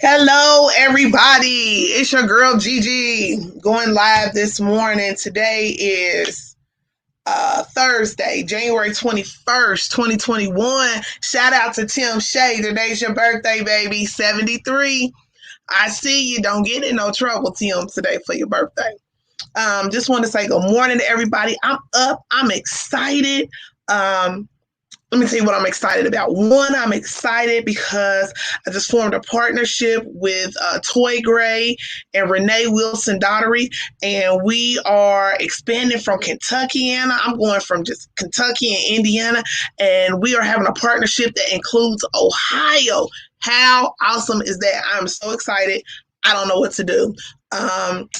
Hello, everybody. It's your girl Gigi going live this morning. Today is Thursday, January 21st, 2021. Shout out to Tim Shay. Today's your birthday, baby. 73. I see you. Don't get in no trouble, Tim, today for your birthday. Just want to say good morning to everybody. I'm up. I'm excited. Let me tell you what I'm excited about. One, I'm excited because I just formed a partnership with Toy Gray and Renee Wilson Daughtery, and we are expanding from Kentuckiana. I'm going from just Kentucky and Indiana, and we are having a partnership that includes Ohio. How awesome is that? I'm so excited. I don't know what to do.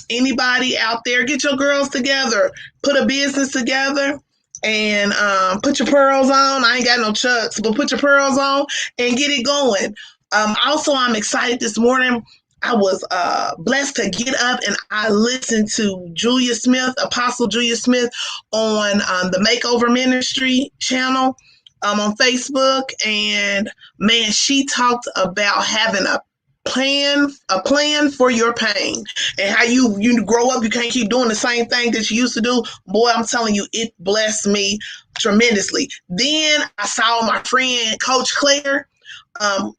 Anybody out there, get your girls together, put a business together, and put your pearls on. I ain't got no chucks, but put your pearls on and get it going. Also, I'm excited this morning. I was blessed to get up and I listened to Julia Smith, Apostle Julia Smith, on the Makeover Ministry channel on Facebook. And man, she talked about having a plan for your pain, and how you grow up, you can't keep doing the same thing that you used to do. Boy, I'm telling you, it blessed me tremendously. Then I saw my friend Coach Claire.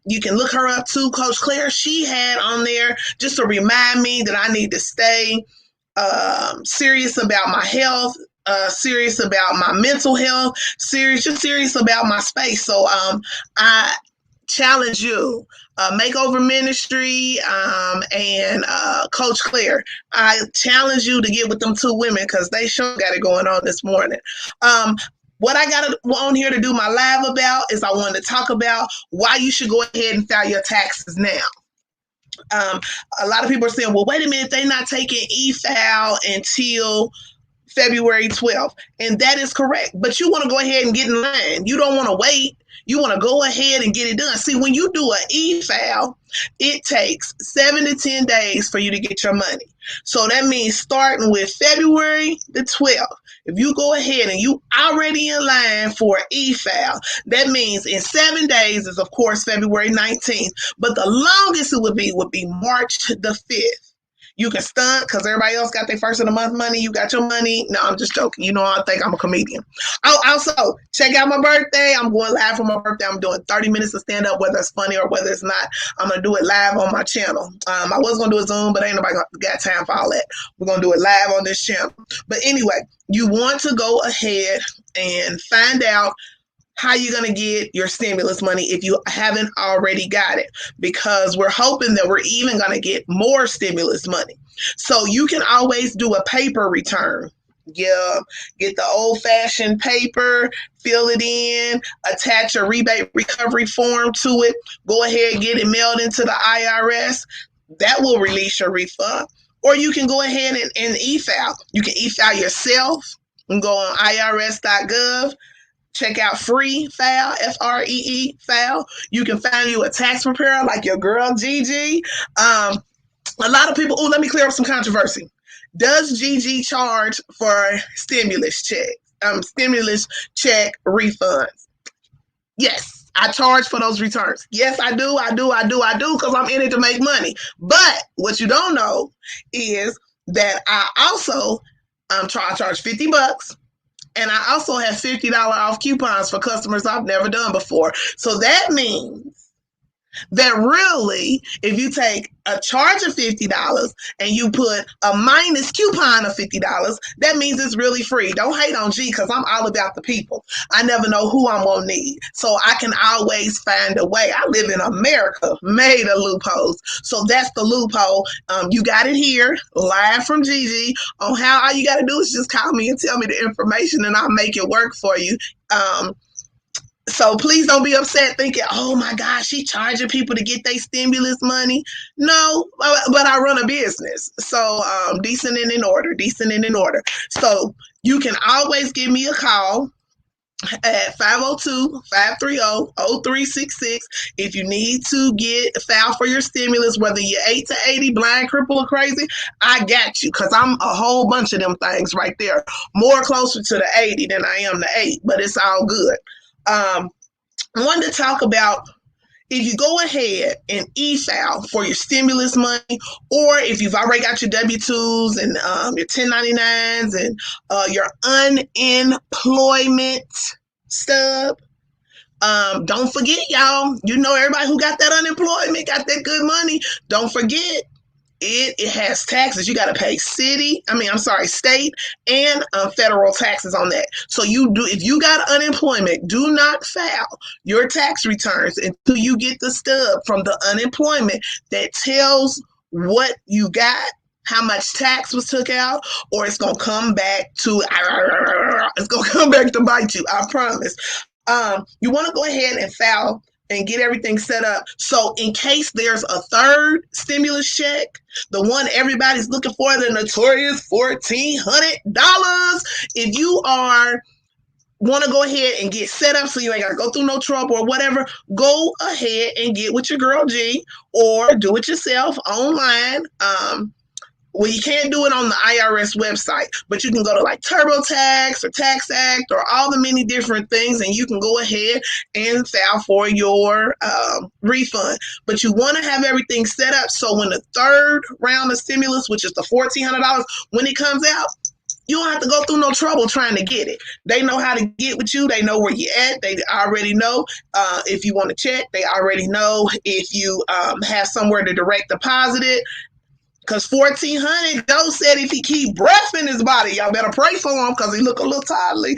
You can look her up too, Coach Claire. She had on there just to remind me that I need to stay serious about my health, serious about my mental health, serious about my space. So I challenge you, Makeover Ministry, and Coach Claire. I challenge you to get with them two women because they sure got it going on this morning. What I got on here to do my live about is I wanted to talk about why you should go ahead and file your taxes now. A lot of people are saying, well, wait a minute, they're not taking e-file until February 12th. And that is correct. But you want to go ahead and get in line. You don't want to wait. You want to go ahead and get it done. See, when you do an e-file, it takes 7 to 10 days for you to get your money. So that means starting with February the 12th. If you go ahead and you already in line for an e-file, that means in 7 days is, of course, February 19th. But the longest it would be March the 5th. You can stunt because everybody else got their first of the month money. You got your money. No, I'm just joking. You know, I think I'm a comedian. Oh, also, check out my birthday. I'm going live for my birthday. I'm doing 30 minutes of stand up, whether it's funny or whether it's not. I'm going to do it live on my channel. I was going to do a Zoom, but ain't nobody got time for all that. We're going to do it live on this channel. But anyway, you want to go ahead and find out how you're going to get your stimulus money if you haven't already got it, because we're hoping that we're even going to get more stimulus money. So you can always do a paper return. Yeah, get the old-fashioned paper, fill it in, attach a rebate recovery form to it, go ahead and get it mailed into the IRS. That will release your refund. Or you can go ahead and e-file. You can e-file yourself and go on irs.gov. Check out free file, FREE file. You can find you a tax preparer like your girl Gigi. A lot of people, let me clear up some controversy. Does Gigi charge for stimulus check refunds? Yes, I charge for those returns. Yes, I do, because I'm in it to make money. But what you don't know is that I also charge $50. And I also have $50 off coupons for customers I've never done before. So that means that really, if you take a charge of $50 and you put a minus coupon of $50, that means it's really free. Don't hate on G, because I'm all about the people. I never know who I'm going to need. So I can always find a way. I live in America, made of loopholes. So that's the loophole. You got it here, live from Gigi, on how all you got to do is just call me and tell me the information and I'll make it work for you. So please don't be upset thinking, oh my gosh, she charging people to get their stimulus money. No, but I run a business. So decent and in order. So you can always give me a call at 502-530-0366 if you need to get a file for your stimulus, whether you're 8 to 80, blind, cripple, or crazy. I got you, because I'm a whole bunch of them things right there. More closer to the 80 than I am the 8, but it's all good. I wanted to talk about if you go ahead and e-file for your stimulus money, or if you've already got your W-2s and your 1099s and your unemployment stub, don't forget, y'all. You know, everybody who got that unemployment, got that good money. Don't forget, it has taxes. You got to pay state and federal taxes on that. So if you got unemployment, do not file your tax returns until you get the stub from the unemployment that tells what you got, how much tax was took out, or it's gonna come back to bite you. I promise. You want to go ahead and file and get everything set up. So in case there's a third stimulus check, the one everybody's looking for, the notorious $1,400, if you want to go ahead and get set up so you ain't got to go through no trouble or whatever, go ahead and get with your girl G or do it yourself online. Well, you can't do it on the IRS website, but you can go to like TurboTax or Tax Act or all the many different things, and you can go ahead and file for your refund. But you want to have everything set up so when the third round of stimulus, which is the $1,400, when it comes out, you don't have to go through no trouble trying to get it. They know how to get with you. They know where you're at. They already know if you want to check. They already know if you have somewhere to direct deposit it. Because 1,400, Joe said if he keep breath in his body, y'all better pray for him because he look a little tiredly.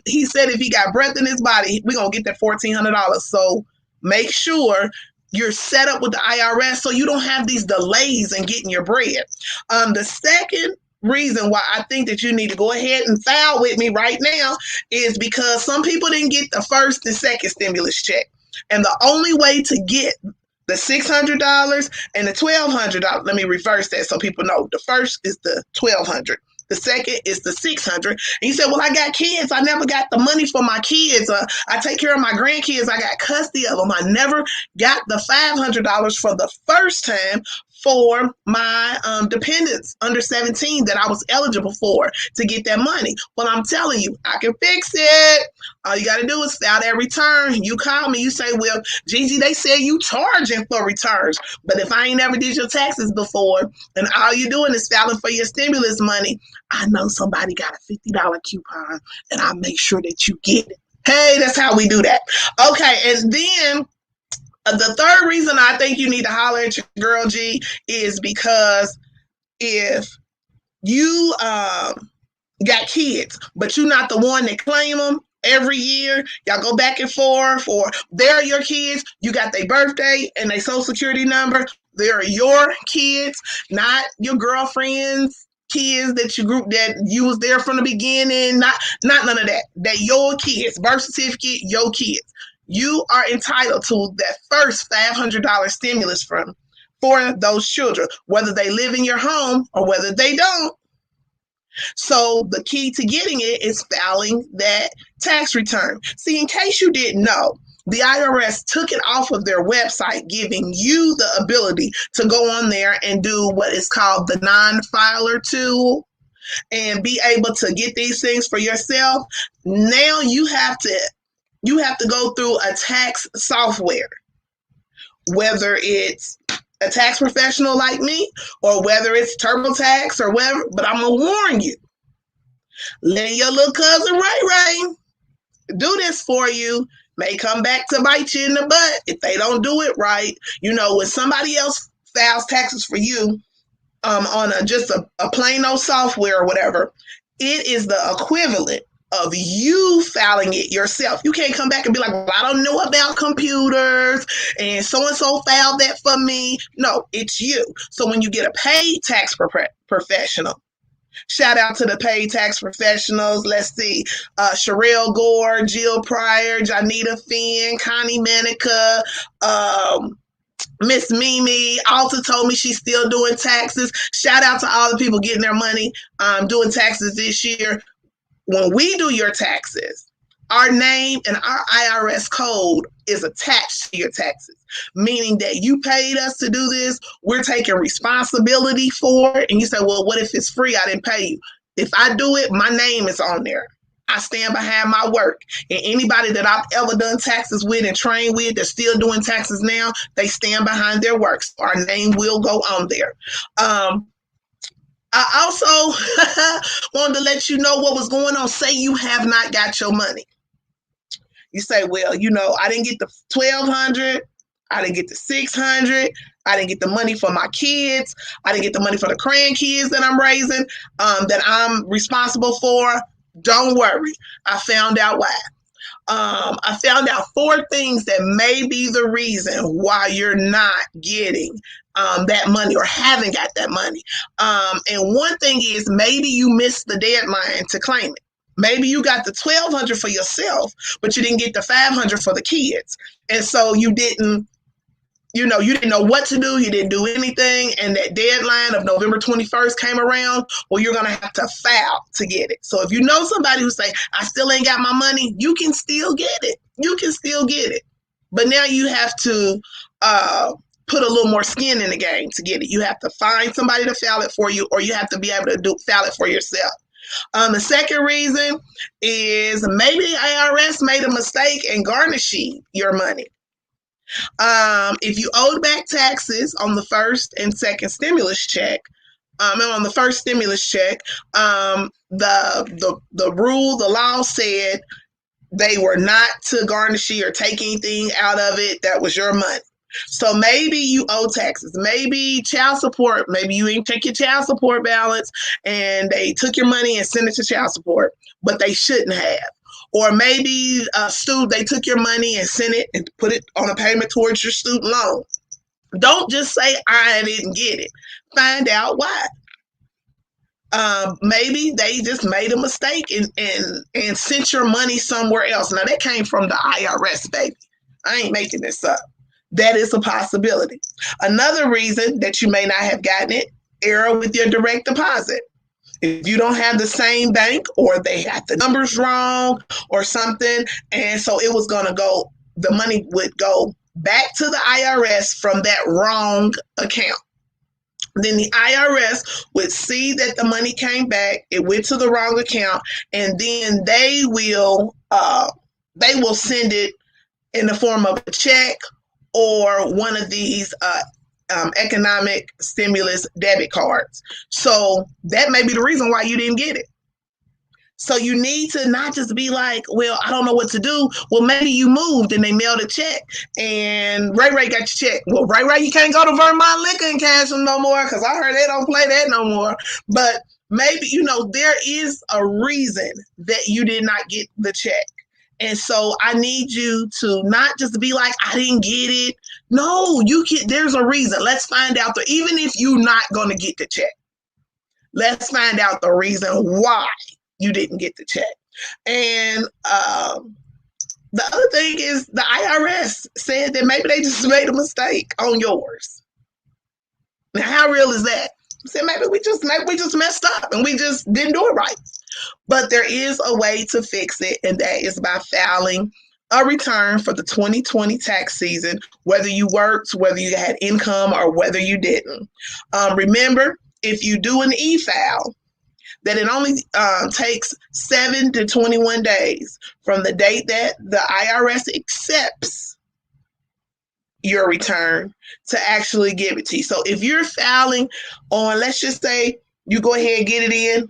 He said if he got breath in his body, we're going to get that $1,400. So make sure you're set up with the IRS so you don't have these delays in getting your bread. The second reason why I think that you need to go ahead and file with me right now is because some people didn't get the first and second stimulus check. And the only way to get the $600 and the $1,200. Let me reverse that so people know. The first is the $1,200. The second is the $600. And you said, well, I got kids. I never got the money for my kids. I take care of my grandkids. I got custody of them. I never got the $500 for the first time for my dependents under 17 that I was eligible for to get that money. Well, I'm telling you, I can fix it. All you got to do is file that return. You call me, you say, well, Gigi, they said you charging for returns. But if I ain't ever did your taxes before and all you doing is filing for your stimulus money, I know somebody got a $50 coupon and I'll make sure that you get it. Hey, that's how we do that. Okay, and then the third reason I think you need to holler at your girl G is because if you got kids, but you're not the one that claim them every year, y'all go back and forth, or they're your kids, you got their birthday and their social security number, they're your kids, not your girlfriend's kids that you was there from the beginning, not none of that. That your kids, birth certificate, your kids. You are entitled to that first $500 stimulus for those children, whether they live in your home or whether they don't. So the key to getting it is filing that tax return. See, in case you didn't know, the IRS took it off of their website, giving you the ability to go on there and do what is called the non-filer tool and be able to get these things for yourself. Now you have to go through a tax software, whether it's a tax professional like me or whether it's TurboTax or whatever. But I'm going to warn you, letting your little cousin Ray do this for you may come back to bite you in the butt if they don't do it right. You know, when somebody else files taxes for you on just a plain old software or whatever, it is the equivalent of you filing it yourself. You can't come back and be like, well, I don't know about computers and so filed that for me. No, it's you. So when you get a paid tax professional, shout out to the paid tax professionals. Let's see, Sherelle Gore, Jill Pryor, Janita Finn, Connie Manica, Miss Mimi. Alta told me she's still doing taxes. Shout out to all the people getting their money doing taxes this year. When we do your taxes, our name and our IRS code is attached to your taxes, meaning that you paid us to do this. We're taking responsibility for it. And you say, well, what if it's free? I didn't pay you. If I do it, my name is on there. I stand behind my work. And anybody that I've ever done taxes with and trained with that's still doing taxes now, they stand behind their works. Our name will go on there. I also wanted to let you know what was going on. Say you have not got your money. You say, well, I didn't get the 1,200. I didn't get the 600. I didn't get the money for my kids. I didn't get the money for the grandkids that I'm raising, that I'm responsible for. Don't worry. I found out why. I found out 4 things that may be the reason why you're not getting that money or haven't got that money. And one thing is maybe you missed the deadline to claim it. Maybe you got the 1,200 for yourself, but you didn't get the 500 for the kids. And so you didn't know what to do. You didn't do anything. And that deadline of November 21st came around. Well, you're going to have to file to get it. So if you know somebody who say, I still ain't got my money, you can still get it. You can still get it. But now you have to put a little more skin in the game to get it. You have to find somebody to file it for you, or you have to be able to file it for yourself. The second reason is maybe the IRS made a mistake in garnishing your money. If you owed back taxes on the first and second stimulus check, and on the first stimulus check, the law said they were not to garnish or take anything out of it that was your money. So maybe you owe taxes, maybe child support, maybe you didn't check your child support balance and they took your money and sent it to child support, but they shouldn't have. Or maybe they took your money and sent it and put it on a payment towards your student loan. Don't just say, I didn't get it. Find out why. Maybe they just made a mistake and sent your money somewhere else. Now, that came from the IRS, baby. I ain't making this up. That is a possibility. Another reason that you may not have gotten it, error with your direct deposit. If you don't have the same bank, or they got the numbers wrong or something, and so it was going to go, the money would go back to the IRS from that wrong account. Then the IRS would see that the money came back, it went to the wrong account, and then they will send it in the form of a check or one of these economic stimulus debit cards. So that may be the reason why you didn't get it. So you need to not just be like, well, I don't know what to do. Well, maybe you moved and they mailed a check and Ray got your check. Well, Ray, you can't go to Vermont Liquor and cash them no more, because I heard they don't play that no more. But maybe, there is a reason that you did not get the check. And so I need you to not just be like, I didn't get it. No, there's a reason. Let's find out even if you're not going to get the check, let's find out the reason why you didn't get the check. And the other thing is the IRS said that maybe they just made a mistake on yours. Now, how real is that? Said maybe we just messed up and we just didn't do it right. But there is a way to fix it, and that is by filing a return for the 2020 tax season, whether you worked, whether you had income, or whether you didn't. Remember, if you do an e-file, that it only takes 7 to 21 days from the date that the IRS accepts your return to actually give it to you. So if you're filing on, let's just say you go ahead and get it in,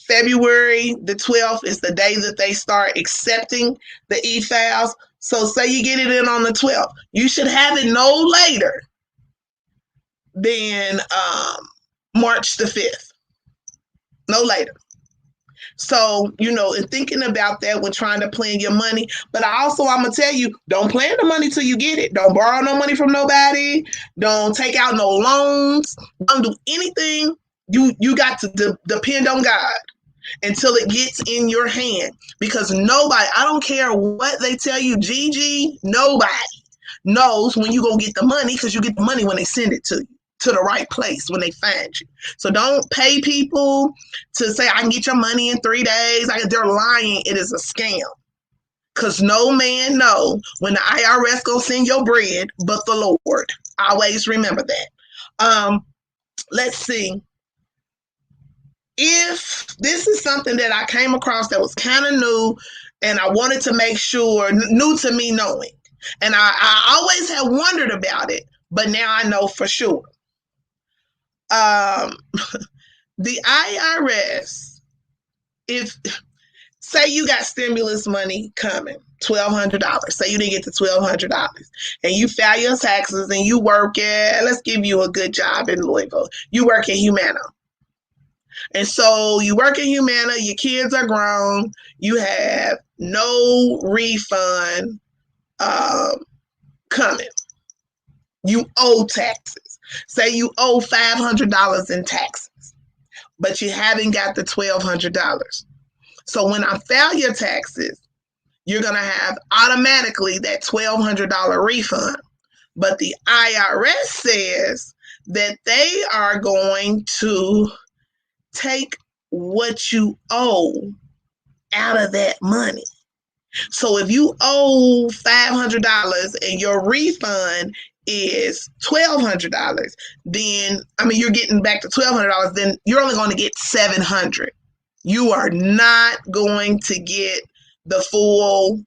February the 12th is the day that they start accepting the e-files. So say you get it in on the 12th, you should have it no later than March the 5th. No later. So, in thinking about that when trying to plan your money, but I'm going to tell you, don't plan the money till you get it. Don't borrow no money from nobody. Don't take out no loans. Don't do anything. You got to depend on God until it gets in your hand, because nobody, I don't care what they tell you, Gigi, nobody knows when you go get the money, because you get the money when they send it to you, to the right place when they find you. So don't pay people to say, I can get your money in 3 days. They're lying. It is a scam, because no man know when the IRS gonna send your bread but the Lord. Always remember that. Let's see. if this is something that I came across that was kind of new and I wanted to make sure, new to me knowing, and I always have wondered about it, but now I know for sure. Um, the IRS, if say you got stimulus money coming, $1,200. Say you didn't get the $1,200, and you file your taxes and you work at, let's give you a good job in Louisville. You work at Humana. And so you work at Humana, your kids are grown, you have no refund coming. You owe taxes. Say you owe $500 in taxes, but you haven't got the $1,200. So when I file your taxes, you're going to have automatically that $1,200 refund. But the IRS says that they are going to take what you owe out of that money. So if you owe $500 and your refund is $1,200, then you're getting back to $1,200. Then you're only going to get $700. You are not going to get the full.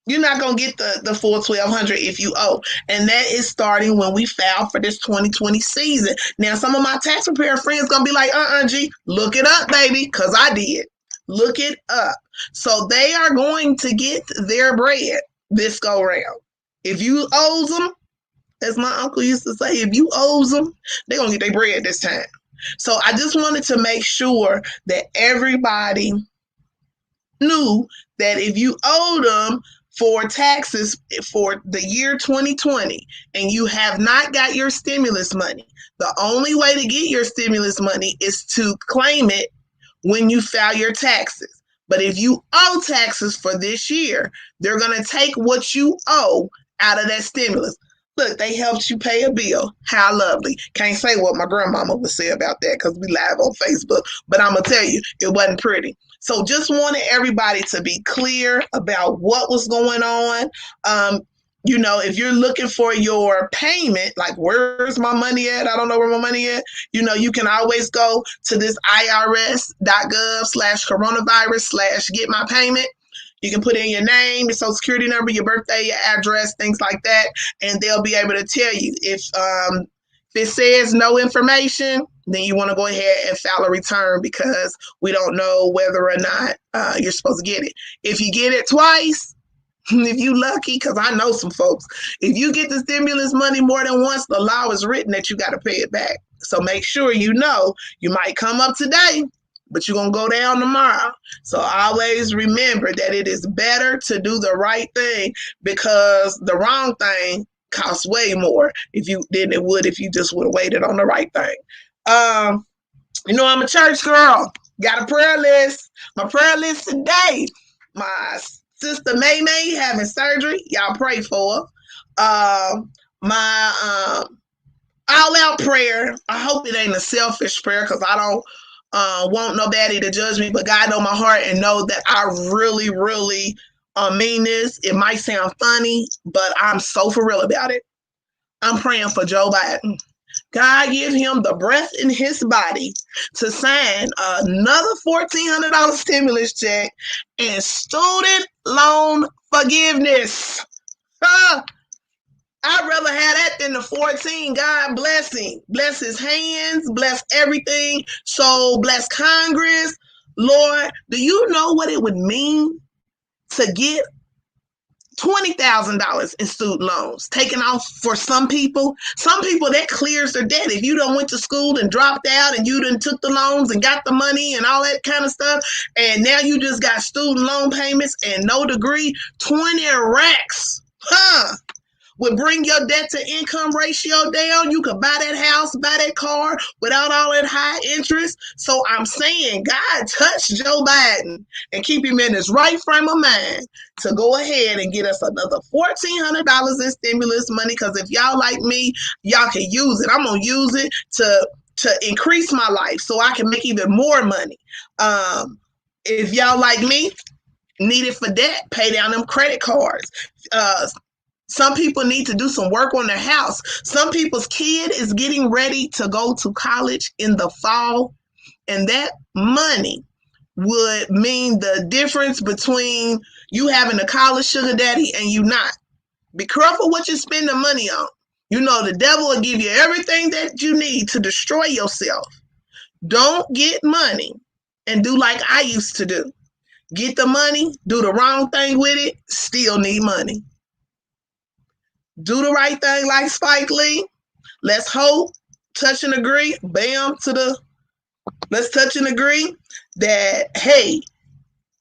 You're not going to get the full $1,200 if you owe. And that is starting when we file for this 2020 season. Now, some of my tax preparer friends going to be like, G, look it up, baby, because I did. Look it up. So they are going to get their bread this go round. If you owe them, as my uncle used to say, if you owe them, they're going to get their bread this time. So I just wanted to make sure that everybody knew that if you owe them for taxes for the year 2020 and you have not got your stimulus money, the only way to get your stimulus money is to claim it when you file your taxes. But if you owe taxes for this year, they're going to take what you owe out of that stimulus. Look, they helped you pay a bill. How lovely. Can't say what my grandmama would say about that because we live on Facebook, but I'm going to tell you, it wasn't pretty. So just wanted everybody to be clear about what was going on. If you're looking for your payment, like where's my money at? I don't know where my money at. You can always go to this irs.gov/coronavirus/get my payment. You can put in your name, your social security number, your birthday, your address, things like that, and they'll be able to tell you. If it says no information, then you want to go ahead and file a return because we don't know whether or not you're supposed to get it. If you get it twice, if you lucky, because I know some folks, if you get the stimulus money more than once, the law is written that you got to pay it back. So make sure you might come up today, but you're going to go down tomorrow. So always remember that it is better to do the right thing because the wrong thing costs way more than it would if you just would have waited on the right thing. I'm a church girl. Got a prayer list. My prayer list today, my sister May having surgery. Y'all pray for her. My all-out prayer. I hope it ain't a selfish prayer because I don't want nobody to judge me, but God know my heart and know that I really, really mean this. It might sound funny, but I'm so for real about it. I'm praying for Joe Biden. God give him the breath in his body to sign another $1,400 stimulus check and student loan forgiveness. I'd rather have that than the 14. God bless him. Bless his hands. Bless everything. So bless Congress. Lord, do you know what it would mean to get $20,000 in student loans taken off for some people? Some people that clears their debt. If you done went to school and dropped out and you done took the loans and got the money and all that kind of stuff, and now you just got student loan payments and no degree, 20 racks. Would bring your debt to income ratio down. You could buy that house, buy that car without all that high interest. So I'm saying, God, touch Joe Biden and keep him in his right frame of mind to go ahead and get us another $1,400 in stimulus money. Because if y'all like me, y'all can use it. I'm going to use it to increase my life so I can make even more money. If y'all like me, need it for debt, pay down them credit cards. Some people need to do some work on their house. Some people's kid is getting ready to go to college in the fall. And that money would mean the difference between you having a college sugar daddy and you not. Be careful what you spend the money on. You know, the devil will give you everything that you need to destroy yourself. Don't get money and do like I used to do. Get the money, do the wrong thing with it, still need money. Do the right thing like Spike Lee. Let's hope, touch and agree, bam, let's touch and agree that, hey,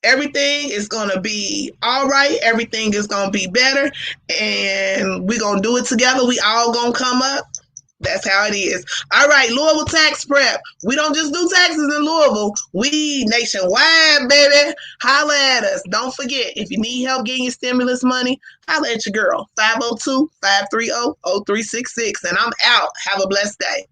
everything is going to be all right. Everything is going to be better. And we're going to do it together. We all going to come up. That's how it is. All right, Louisville Tax Prep. We don't just do taxes in Louisville. We nationwide, baby. Holla at us. Don't forget, if you need help getting your stimulus money, holla at your girl. 502-530-0366. And I'm out. Have a blessed day.